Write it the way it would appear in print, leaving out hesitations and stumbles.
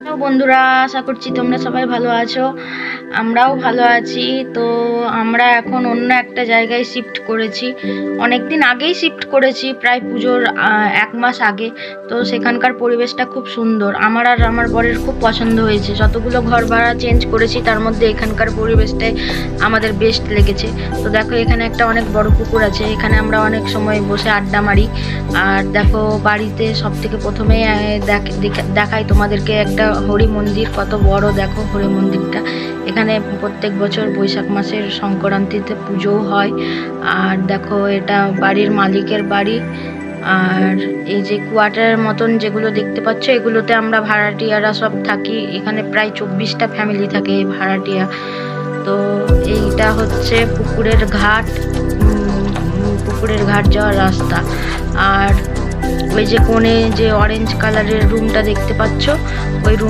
Hello বন্ধুরা, আশা করছি তোমরা সবাই ভালো আছো। আমরাও ভালো আছি। তো আমরা এখন অন্য একটা জায়গায় শিফট করেছি। অনেক দিন আগেই শিফট করেছি, প্রায় পুজোর 1 মাস আগে। তো সেখানকার পরিবেশটা খুব সুন্দর, আমার আর আমার বরের খুব পছন্দ হয়েছে। যতগুলো ঘর ভাড়া চেঞ্জ করেছি তার মধ্যে এখানকার পরিবেশটাই আমাদের বেস্ট লেগেছে। তো দেখো, এখানে একটা অনেক বড় পুকুর আছে, এখানে আমরা অনেক সময় বসে আড্ডা মারি। আর দেখো, বাড়িতে সব থেকে প্রথমেই দেখাই তোমাদেরকে একটা হরি মন্দির, কত বড় দেখো হরি মন্দিরটা। এখানে প্রত্যেক বছর বৈশাখ মাসের সংক্রান্তিতে পুজোও হয়। আর দেখো, এটা বাড়ির মালিকের বাড়ি। আর এই যে কোয়ার্টারের মতন যেগুলো দেখতে পাচ্ছ, এগুলোতে আমরা ভাড়াটিয়ারা সব থাকি। এখানে প্রায় 24টা ফ্যামিলি থাকে এই ভাড়াটিয়া। তো এইটা হচ্ছে পুকুরের ঘাট, পুকুরের ঘাট যাওয়ার রাস্তা। আর ওই যে কোণে যে অরেঞ্জ কালারের রুমটা দেখতে পাচ্ছ, ওই রুম